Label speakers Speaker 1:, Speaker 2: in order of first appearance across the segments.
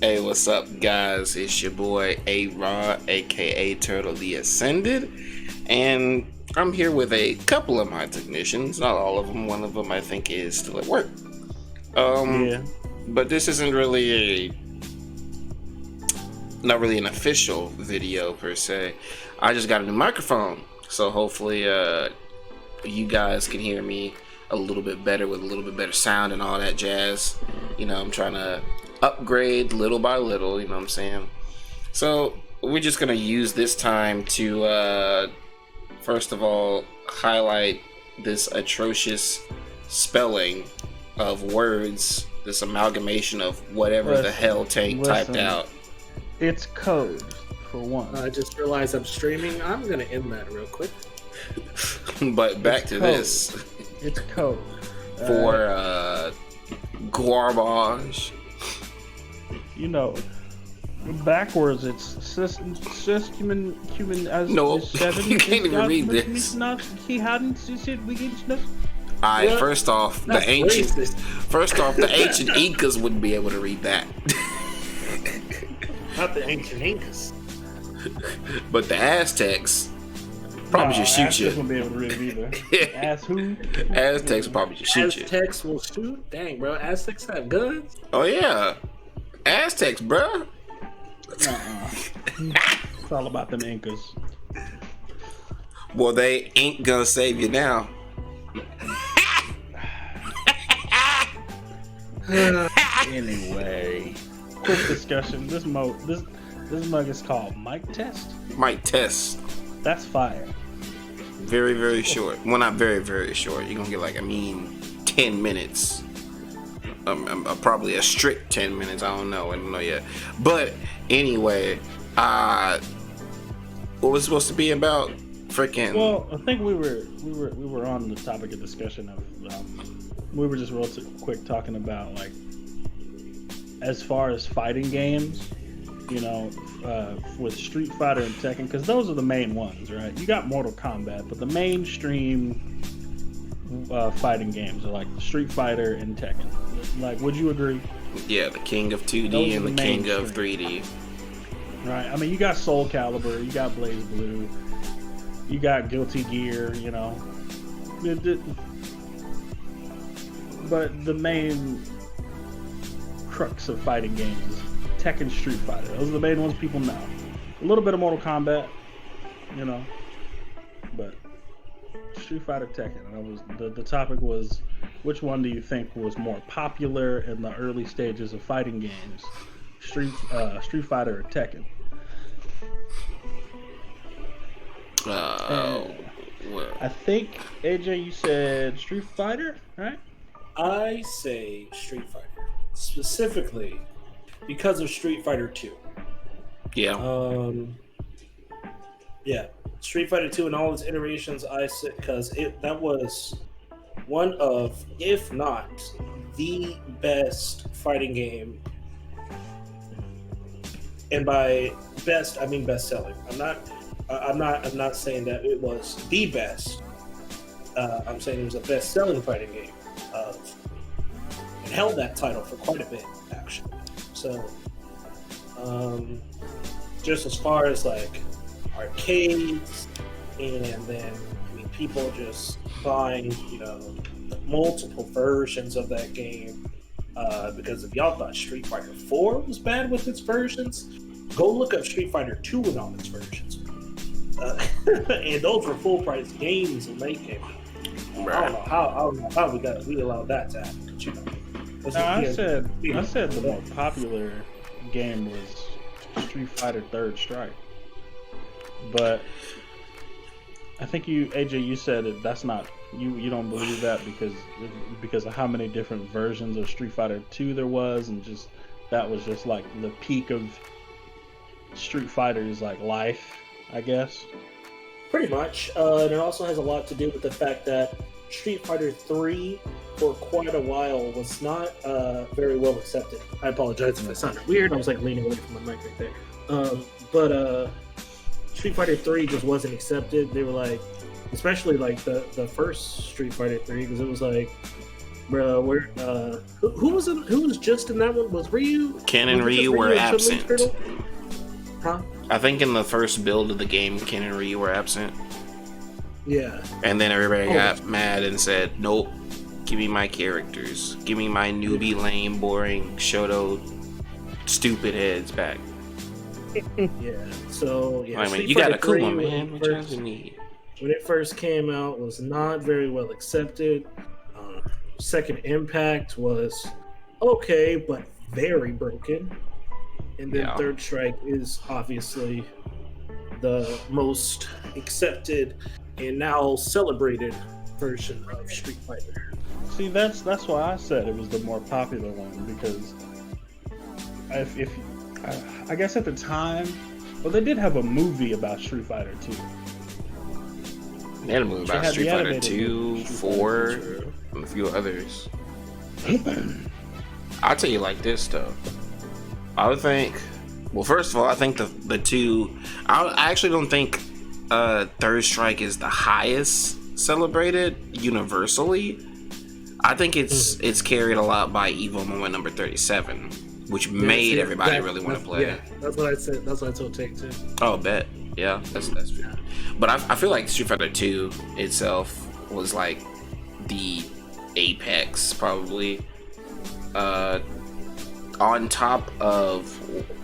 Speaker 1: Hey, what's up, guys? It's your boy A-Rod, aka Turtle the Ascended, and I'm here with a couple of my technicians. Not all of them. One of them I think is still at work.
Speaker 2: Yeah.
Speaker 1: But this isn't really not really an official video per se. I just got a new microphone, so hopefully, you guys can hear me a little bit better with a little bit better sound and all that jazz. You know, I'm trying to upgrade little by little, you know what I'm saying? So we're just gonna use this time to first of all highlight this atrocious spelling of words, this amalgamation of whatever the hell Tank typed out.
Speaker 2: It's code, for one.
Speaker 3: I just realized I'm streaming. I'm gonna end that real quick.
Speaker 1: But back to this.
Speaker 2: It's code.
Speaker 1: For garbage.
Speaker 2: You know, backwards it's system human as
Speaker 1: No,
Speaker 2: seven.
Speaker 1: you can't even read this.
Speaker 2: Alright,
Speaker 1: first off, the ancient Incas wouldn't be able to read that.
Speaker 3: Not the ancient Incas.
Speaker 1: But the Aztecs probably just shoot you.
Speaker 2: Aztecs won't be able to read it either. Ass who?
Speaker 1: Aztecs probably just shoot you.
Speaker 3: Aztecs will shoot? Dang, bro. Aztecs have guns?
Speaker 1: Oh, yeah. Aztecs, bruh.
Speaker 2: It's all about them Incas.
Speaker 1: Well, they ain't gonna save you now.
Speaker 2: Anyway, quick discussion. This mug is called Mic Test.
Speaker 1: Mic Test.
Speaker 2: That's fire.
Speaker 1: Very, very short. Well, not very, very short. You're gonna get like 10 minutes. Probably a strict 10 minutes. I don't know yet. But anyway, what was it supposed to be about? Freaking.
Speaker 2: Well, I think we were on the topic of discussion of we were just real quick talking about, like, as far as fighting games, you know, with Street Fighter and Tekken, because those are the main ones, right? You got Mortal Kombat, but the mainstream fighting games are like Street Fighter and Tekken. Like, would you agree?
Speaker 1: Yeah, the king of 2D and the king of 3D.
Speaker 2: Right. I mean, you got Soul Calibur, you got Blaze Blue, you got Guilty Gear, you know. But the main crux of fighting games is Tekken, Street Fighter. Those are the main ones people know. A little bit of Mortal Kombat, you know. But Street Fighter, Tekken. And the topic was, which one do you think was more popular in the early stages of fighting games? Street Fighter or Tekken?
Speaker 1: Well.
Speaker 2: I think, AJ, you said Street Fighter, right?
Speaker 3: I say Street Fighter. Specifically because of Street Fighter 2.
Speaker 1: Yeah.
Speaker 3: Yeah. Street Fighter 2 and all its iterations, I said, because that was one of, if not the best fighting game. And by best, I mean best selling. I'm not saying that it was the best. I'm saying it was the best selling fighting game. And held that title for quite a bit, actually. So, just as far as like arcades, and then people just buying, multiple versions of that game. Because if y'all thought Street Fighter 4 was bad with its versions, go look up Street Fighter 2 and all its versions. And those were full price games when they came out. I don't know how we allowed that to happen, but you know.
Speaker 2: I said the more popular game was Street Fighter Third Strike, but I think AJ, you said that that's not you don't believe that because of how many different versions of Street Fighter 2 there was, and just that was just like the peak of Street Fighter's like life, I guess.
Speaker 3: Pretty much, and it also has a lot to do with the fact that Street Fighter 3 for quite a while was not very well accepted. I apologize if it sounded weird. I was like leaning away from the mic right there. But Street Fighter 3 just wasn't accepted. They were like, especially like the first Street Fighter 3, because it was like Bro, who was it? Who was just in that one? Was Ryu?
Speaker 1: Ken and
Speaker 3: Was it just
Speaker 1: Ryu were
Speaker 3: and Chun-Li's
Speaker 1: absent.
Speaker 3: turtle? Huh?
Speaker 1: I think in the first build of the game, Ken and Ryu were absent.
Speaker 3: Yeah.
Speaker 1: And then everybody
Speaker 3: Oh.
Speaker 1: got mad and said, nope, give me my characters. Give me my newbie, lame, boring, Shoto, stupid heads back.
Speaker 3: Yeah. So yeah.
Speaker 1: I mean,
Speaker 3: Street
Speaker 1: you got
Speaker 3: Fighter
Speaker 1: a Kuma,
Speaker 3: 3
Speaker 1: man. What else you need?
Speaker 3: when it first came out was not very well accepted. Second Impact was okay, but very broken. And then
Speaker 1: Yeah.
Speaker 3: Third Strike is obviously the most accepted and now celebrated version of Street Fighter.
Speaker 2: See, that's why I said it was the more popular one, because I guess at the time, well, they did have a movie about Street Fighter 2.
Speaker 1: They had a movie
Speaker 2: They
Speaker 1: about
Speaker 2: had
Speaker 1: Street
Speaker 2: the
Speaker 1: Fighter
Speaker 2: animated
Speaker 1: 2,
Speaker 2: movie, Street
Speaker 1: 4,
Speaker 2: Fighter 2.
Speaker 1: and a few others. I'll tell you like this, though. I would think, well, first of all, I think the two, I actually don't think Third Strike is the highest celebrated universally. I think it's carried a lot by Evo Moment number 37, which made everybody really want to play.
Speaker 3: Yeah, that's what I said. That's what I told Take Two.
Speaker 1: Oh, bet. Yeah, that's true. But I feel like Street Fighter 2 itself was like the apex, probably. On top of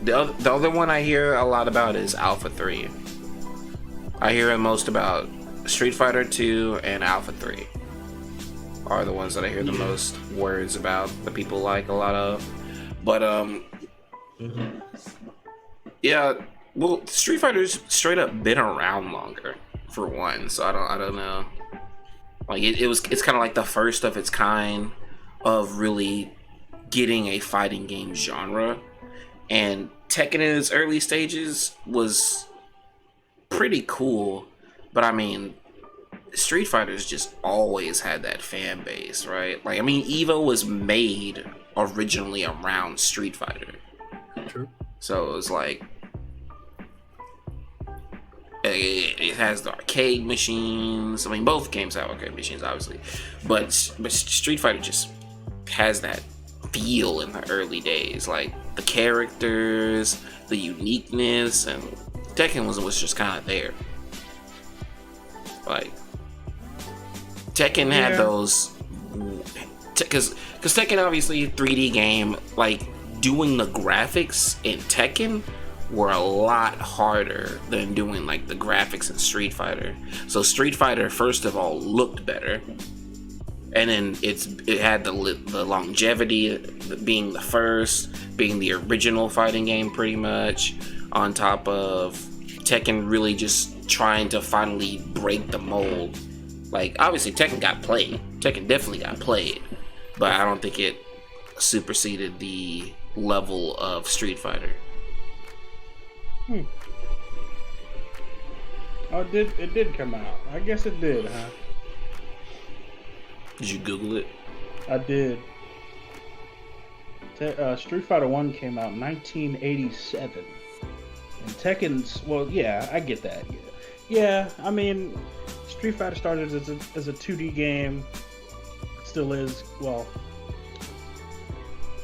Speaker 1: the other one I hear a lot about is Alpha 3. I hear the most about Street Fighter 2 and Alpha 3 are the ones that I hear the most words about, that people like a lot of. But yeah, well, Street Fighter's straight up been around longer, for one. So I don't know. Like it's kind of like the first of its kind of really getting a fighting game genre, and Tekken in its early stages was pretty cool, but I mean, Street Fighter's just always had that fan base, right? Like, I mean, Evo was made originally around Street Fighter.
Speaker 3: True.
Speaker 1: So it was like, it has the arcade machines. I mean, both games have arcade machines, obviously, but Street Fighter just has that feel in the early days, like the characters, the uniqueness, and Tekken was just kind of there. Like, Tekken had those, because Tekken obviously 3D game, like doing the graphics in Tekken were a lot harder than doing like the graphics in Street Fighter. So Street Fighter, first of all, looked better, and then it had the longevity, being the first, being the original fighting game pretty much, on top of Tekken really just trying to finally break the mold. Like, obviously Tekken definitely got played, but I don't think it superseded the level of Street Fighter.
Speaker 2: Oh, it did come out. I guess it did, huh?
Speaker 1: Did you Google it?
Speaker 2: I did. Street Fighter 1 came out in 1987. And Tekken's, well, yeah, I get that. Yeah, I mean, Street Fighter started as a 2D game. Still is, well,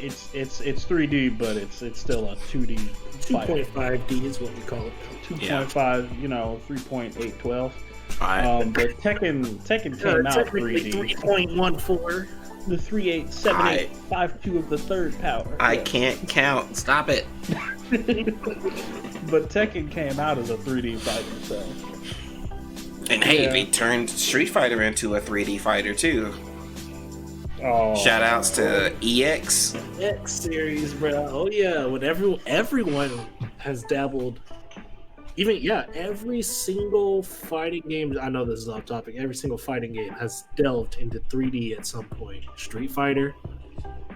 Speaker 2: it's 3D, but it's still a 2D fighter.
Speaker 3: 2.5D is what we call it.
Speaker 2: 2.5, you know, 3.812.
Speaker 1: Alright.
Speaker 2: But Tekken came out 3D.
Speaker 3: 3.14.
Speaker 2: The 387852 of the third power.
Speaker 1: I
Speaker 2: Yeah.
Speaker 1: can't count. Stop it.
Speaker 2: But Tekken came out as a 3D fighter, so.
Speaker 1: And hey,
Speaker 2: Yeah.
Speaker 1: they turned Street Fighter into a 3D fighter too.
Speaker 2: Oh.
Speaker 1: Shout outs to EX.
Speaker 3: X series, bro. Oh yeah, when everyone has dabbled. Every single fighting game. I know this is off topic. Every single fighting game has delved into 3D at some point. Street Fighter,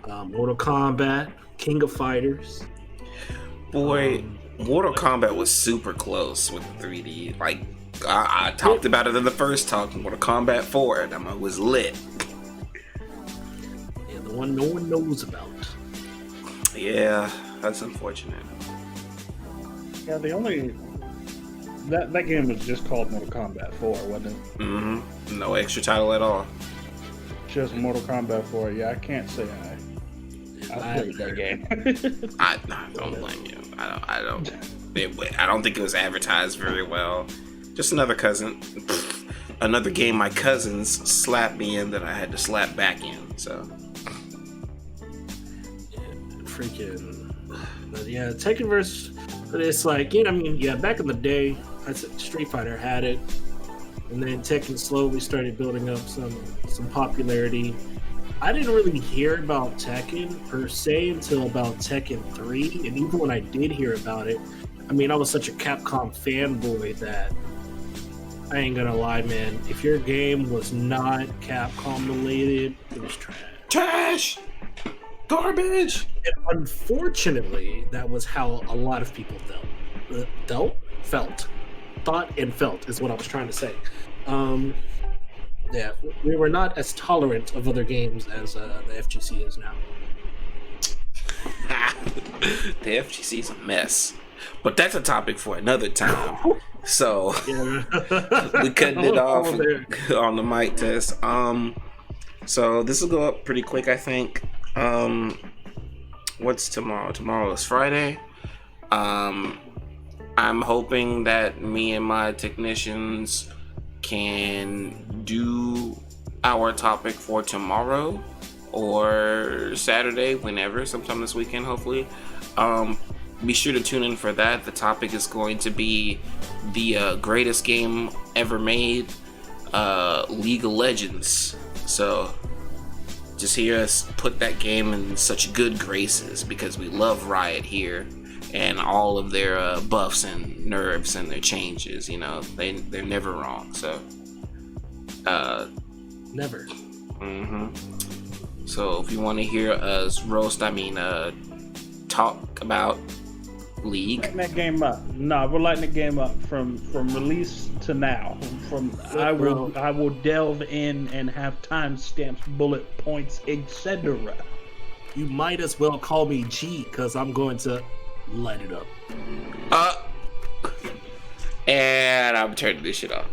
Speaker 3: Mortal Kombat, King of Fighters.
Speaker 1: Boy, Mortal Kombat was super close with 3D. Like, I talked about it in the first talk. Mortal Kombat 4, that one was lit.
Speaker 3: Yeah, the one no one knows about.
Speaker 1: Yeah, that's unfortunate.
Speaker 2: Yeah, the only. That game was just called Mortal Kombat 4, wasn't it?
Speaker 1: Mm-hmm. No extra title at all.
Speaker 2: just Mortal Kombat 4. Yeah, I can't say I played that game.
Speaker 1: I don't blame you. I don't think it was advertised very well. Just another another game my cousins slapped me in that I had to slap back in. So
Speaker 3: Freaking, but yeah, Tekkenverse. But it's like, you know, I mean, yeah, back in the day, I said Street Fighter had it, and then Tekken slowly started building up some popularity. I didn't really hear about Tekken per se until about Tekken 3, and even when I did hear about it, I mean, I was such a Capcom fanboy that I ain't gonna lie, man. If your game was not Capcom related, it was trash.
Speaker 1: trash, garbage.
Speaker 3: And unfortunately, that was how a lot of people thought and felt is what I was trying to say. Yeah, we were not as tolerant of other games as the FGC is now.
Speaker 1: The FGC is a mess, but that's a topic for another time. So
Speaker 3: Yeah.
Speaker 1: we cutting it off on the mic test. So this will go up pretty quick, I think. What's tomorrow? Tomorrow is Friday. I'm hoping that me and my technicians can do our topic for tomorrow or Saturday, whenever, sometime this weekend, hopefully. Be sure to tune in for that. The topic is going to be the greatest game ever made, League of Legends. So just hear us put that game in such good graces because we love Riot here and all of their buffs and nerfs and their changes. You know, they're never wrong. So
Speaker 3: Never.
Speaker 1: So if you want to hear us talk about League.
Speaker 2: Lighten that game up. Nah, we're lighting the game up from release to now. I will delve in and have timestamps, bullet points, etc.
Speaker 3: You might as well call me G because I'm going to light it up.
Speaker 1: And I'm turning this shit off.